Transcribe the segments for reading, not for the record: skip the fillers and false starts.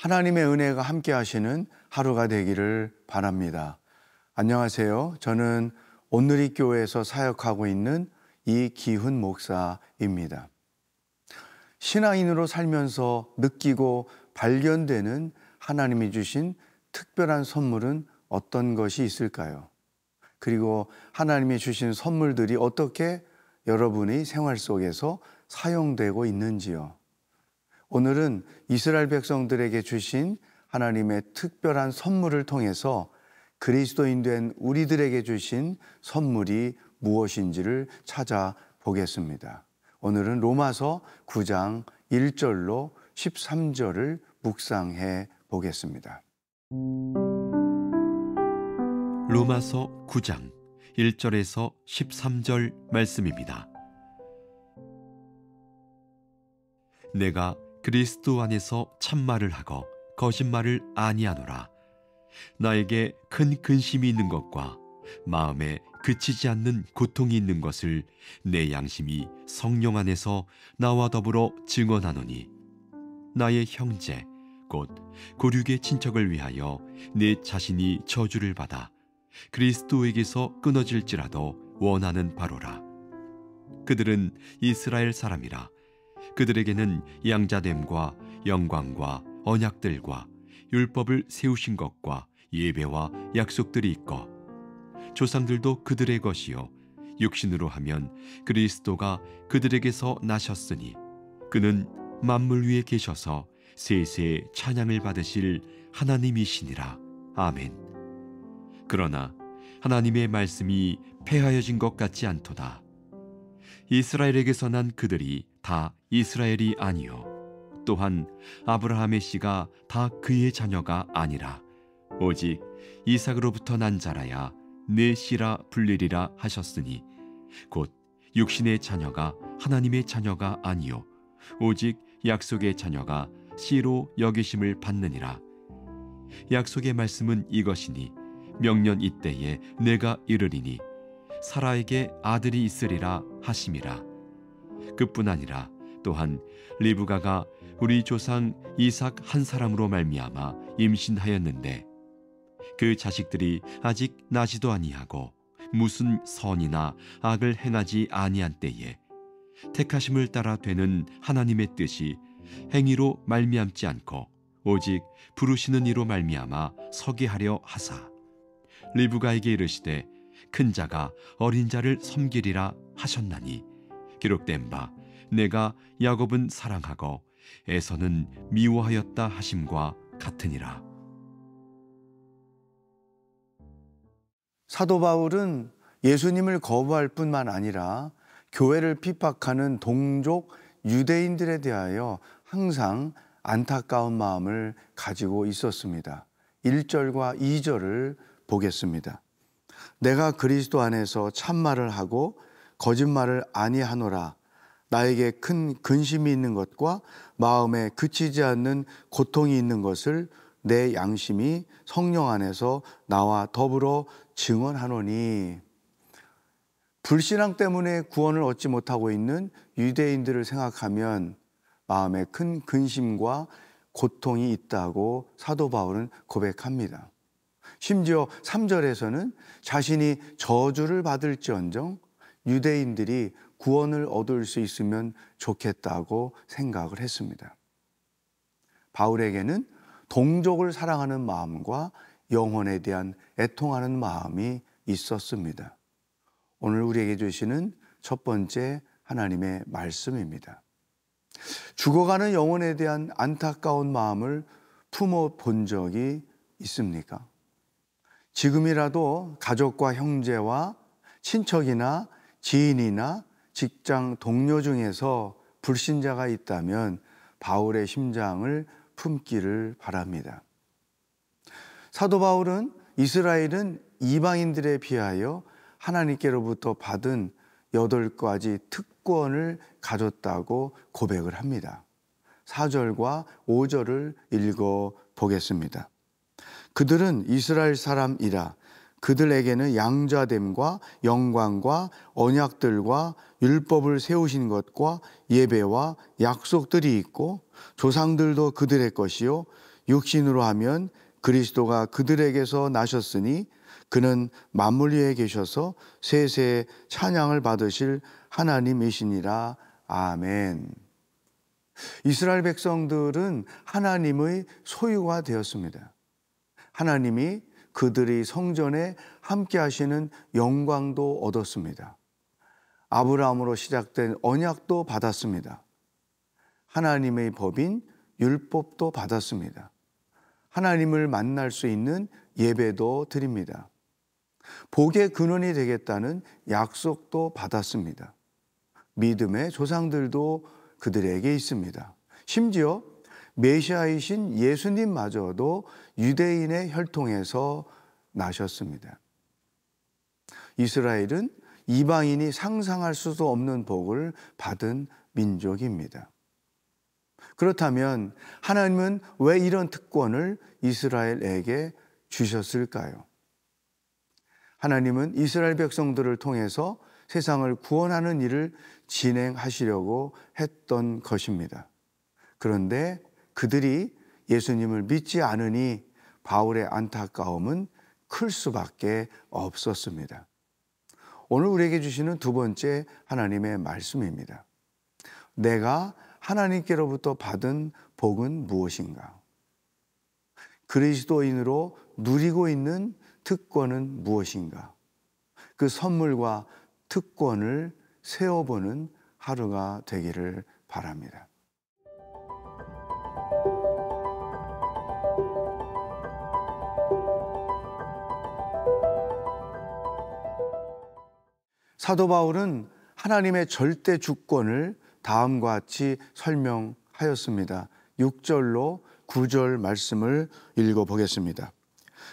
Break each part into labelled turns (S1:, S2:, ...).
S1: 하나님의 은혜가 함께 하시는 하루가 되기를 바랍니다. 안녕하세요. 저는 온누리교회에서 사역하고 있는 이기훈 목사입니다. 신앙인으로 살면서 느끼고 발견되는 하나님이 주신 특별한 선물은 어떤 것이 있을까요? 그리고 하나님이 주신 선물들이 어떻게 여러분의 생활 속에서 사용되고 있는지요? 오늘은 이스라엘 백성들에게 주신 하나님의 특별한 선물을 통해서 그리스도인 된 우리들에게 주신 선물이 무엇인지를 찾아보겠습니다. 오늘은 로마서 9장 1절로 13절을 묵상해 보겠습니다.
S2: 로마서 9장 1절에서 13절 말씀입니다. 내가 그리스도 안에서 참말을 하고 거짓말을 아니하노라. 나에게 큰 근심이 있는 것과 마음에 그치지 않는 고통이 있는 것을 내 양심이 성령 안에서 나와 더불어 증언하노니, 나의 형제 곧 고륙의 친척을 위하여 내 자신이 저주를 받아 그리스도에게서 끊어질지라도 원하는 바로라. 그들은 이스라엘 사람이라. 그들에게는 양자됨과 영광과 언약들과 율법을 세우신 것과 예배와 약속들이 있고, 조상들도 그들의 것이요 육신으로 하면 그리스도가 그들에게서 나셨으니 그는 만물 위에 계셔서 세세의 찬양을 받으실 하나님이시니라. 아멘. 그러나 하나님의 말씀이 폐하여진 것 같지 않도다. 이스라엘에게서 난 그들이 다 이스라엘이 아니요 또한 아브라함의 씨가 다 그의 자녀가 아니라 오직 이삭으로부터 난 자라야 내 씨라 불리리라 하셨으니, 곧 육신의 자녀가 하나님의 자녀가 아니요 오직 약속의 자녀가 씨로 여기심을 받느니라. 약속의 말씀은 이것이니, 명년 이때에 내가 이르리니 사라에게 아들이 있으리라 하심이라. 그뿐 아니라 또한 리브가가 우리 조상 이삭 한 사람으로 말미암아 임신하였는데, 그 자식들이 아직 나지도 아니하고 무슨 선이나 악을 행하지 아니한 때에 택하심을 따라 되는 하나님의 뜻이 행위로 말미암지 않고 오직 부르시는 이로 말미암아 서게 하려 하사, 리브가에게 이르시되 큰 자가 어린 자를 섬기리라 하셨나니, 기록된 바 내가 야곱은 사랑하고 에서는 미워하였다 하심과 같으니라.
S1: 사도 바울은 예수님을 거부할 뿐만 아니라 교회를 핍박하는 동족 유대인들에 대하여 항상 안타까운 마음을 가지고 있었습니다. 1절과 2절을 보겠습니다. 내가 그리스도 안에서 참말을 하고 거짓말을 아니하노라. 나에게 큰 근심이 있는 것과 마음에 그치지 않는 고통이 있는 것을 내 양심이 성령 안에서 나와 더불어 증언하노니. 불신앙 때문에 구원을 얻지 못하고 있는 유대인들을 생각하면 마음에 큰 근심과 고통이 있다고 사도 바울은 고백합니다. 심지어 3절에서는 자신이 저주를 받을지언정 유대인들이 구원을 얻을 수 있으면 좋겠다고 생각을 했습니다. 바울에게는 동족을 사랑하는 마음과 영혼에 대한 애통하는 마음이 있었습니다. 오늘 우리에게 주시는 첫 번째 하나님의 말씀입니다. 죽어가는 영혼에 대한 안타까운 마음을 품어 본 적이 있습니까? 지금이라도 가족과 형제와 친척이나 지인이나 직장 동료 중에서 불신자가 있다면 바울의 심장을 품기를 바랍니다. 사도 바울은 이스라엘은 이방인들에 비하여 하나님께로부터 받은 8가지 특권을 가졌다고 고백을 합니다. 4절과 5절을 읽어 보겠습니다. 그들은 이스라엘 사람이라. 그들에게는 양자됨과 영광과 언약들과 율법을 세우신 것과 예배와 약속들이 있고, 조상들도 그들의 것이요 육신으로 하면 그리스도가 그들에게서 나셨으니 그는 만물 위에 계셔서 세세에 찬양을 받으실 하나님이시니라. 아멘. 이스라엘 백성들은 하나님의 소유가 되었습니다. 하나님이 그들의 성전에 함께 하시는 영광도 얻었습니다. 아브라함으로 시작된 언약도 받았습니다. 하나님의 법인 율법도 받았습니다. 하나님을 만날 수 있는 예배도 드립니다. 복의 근원이 되겠다는 약속도 받았습니다. 믿음의 조상들도 그들에게 있습니다. 심지어 메시아이신 예수님마저도 유대인의 혈통에서 나셨습니다. 이스라엘은 이방인이 상상할 수도 없는 복을 받은 민족입니다. 그렇다면 하나님은 왜 이런 특권을 이스라엘에게 주셨을까요? 하나님은 이스라엘 백성들을 통해서 세상을 구원하는 일을 진행하시려고 했던 것입니다. 그런데 그들이 예수님을 믿지 않으니 바울의 안타까움은 클 수밖에 없었습니다. 오늘 우리에게 주시는 두 번째 하나님의 말씀입니다. 내가 하나님께로부터 받은 복은 무엇인가? 그리스도인으로 누리고 있는 특권은 무엇인가? 그 선물과 특권을 세워보는 하루가 되기를 바랍니다. 사도 바울은 하나님의 절대 주권을 다음과 같이 설명하였습니다. 6절로 9절 말씀을 읽어보겠습니다.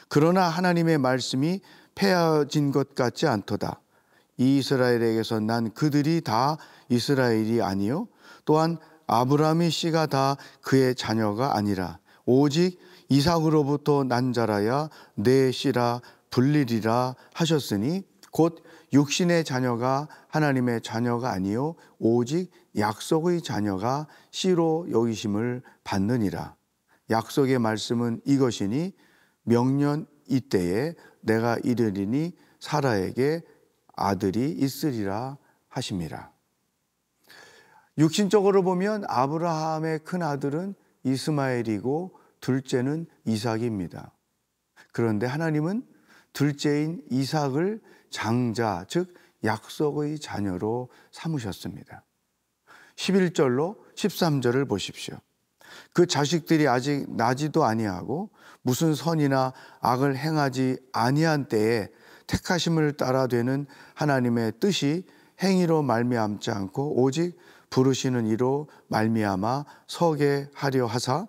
S1: 그러나 하나님의 말씀이 폐하진 것 같지 않도다. 이스라엘에게서 난 그들이 다 이스라엘이 아니요 또한 아브라함의 씨가 다 그의 자녀가 아니라 오직 이삭으로부터 난 자라야 내 씨라 불리리라 하셨으니 곧 육신의 자녀가 하나님의 자녀가 아니요 오직 약속의 자녀가 씨로 여기심을 받느니라. 약속의 말씀은 이것이니 명년 이때에 내가 이르리니 사라에게 아들이 있으리라 하심이라. 육신적으로 보면 아브라함의 큰 아들은 이스마엘이고 둘째는 이삭입니다. 그런데 하나님은 둘째인 이삭을 장자, 즉 약속의 자녀로 삼으셨습니다. 11절로 13절을 보십시오. 그 자식들이 아직 나지도 아니하고 무슨 선이나 악을 행하지 아니한 때에 택하심을 따라 되는 하나님의 뜻이 행위로 말미암지 않고 오직 부르시는 이로 말미암아 서게 하려 하사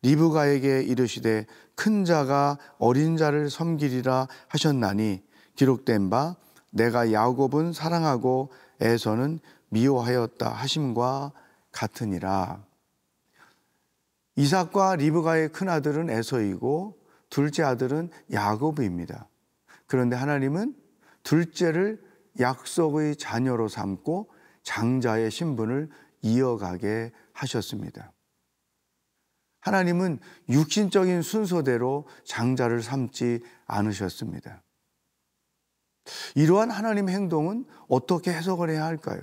S1: 리브가에게 이르시되 큰 자가 어린 자를 섬기리라 하셨나니 기록된 바 내가 야곱은 사랑하고 에서는 미워하였다 하심과 같으니라. 이삭과 리브가의 큰 아들은 에서이고 둘째 아들은 야곱입니다. 그런데 하나님은 둘째를 약속의 자녀로 삼고 장자의 신분을 이어가게 하셨습니다. 하나님은 육신적인 순서대로 장자를 삼지 않으셨습니다. 이러한 하나님의 행동은 어떻게 해석을 해야 할까요?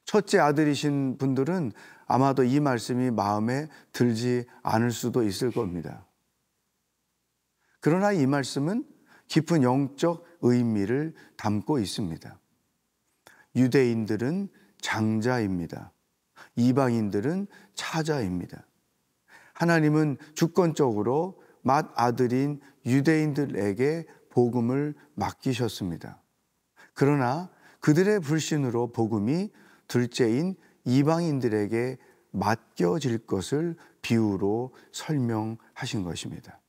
S1: 첫째 아들이신 분들은 아마도 이 말씀이 마음에 들지 않을 수도 있을 겁니다. 그러나 이 말씀은 깊은 영적 의미를 담고 있습니다. 유대인들은 장자입니다. 이방인들은 차자입니다. 하나님은 주권적으로 맏아들인 유대인들에게 복음을 맡기셨습니다. 그러나 그들의 불신으로 복음이 둘째인 이방인들에게 맡겨질 것을 비유로 설명하신 것입니다.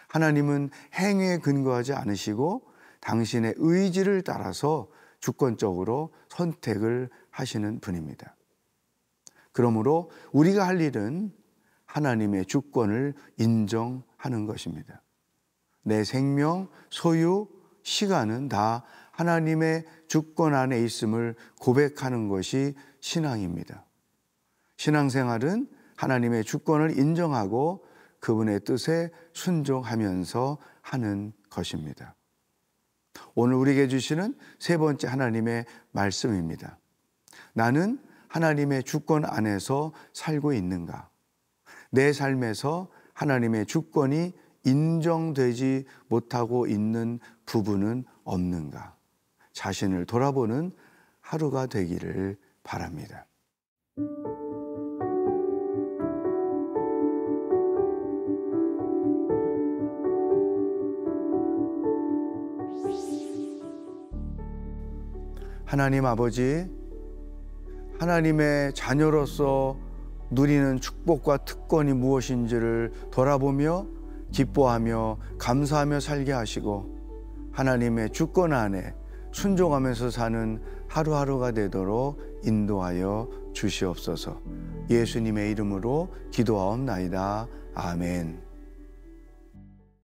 S1: 하나님은 행위에 근거하지 않으시고 당신의 의지를 따라서 주권적으로 선택을 하시는 분입니다. 그러므로 우리가 할 일은 하나님의 주권을 인정하는 것입니다. 내 생명, 소유, 시간은 다 하나님의 주권 안에 있음을 고백하는 것이 신앙입니다. 신앙생활은 하나님의 주권을 인정하고 그분의 뜻에 순종하면서 하는 것입니다. 오늘 우리에게 주시는 세 번째 하나님의 말씀입니다. 나는 하나님의 주권 안에서 살고 있는가? 내 삶에서 하나님의 주권이 인정되지 못하고 있는 부분은 없는가? 자신을 돌아보는 하루가 되기를 바랍니다. 하나님 아버지, 하나님의 자녀로서 누리는 축복과 특권이 무엇인지를 돌아보며 기뻐하며 감사하며 살게 하시고 하나님의 주권 안에 순종하면서 사는 하루하루가 되도록 인도하여 주시옵소서. 예수님의 이름으로 기도하옵나이다. 아멘.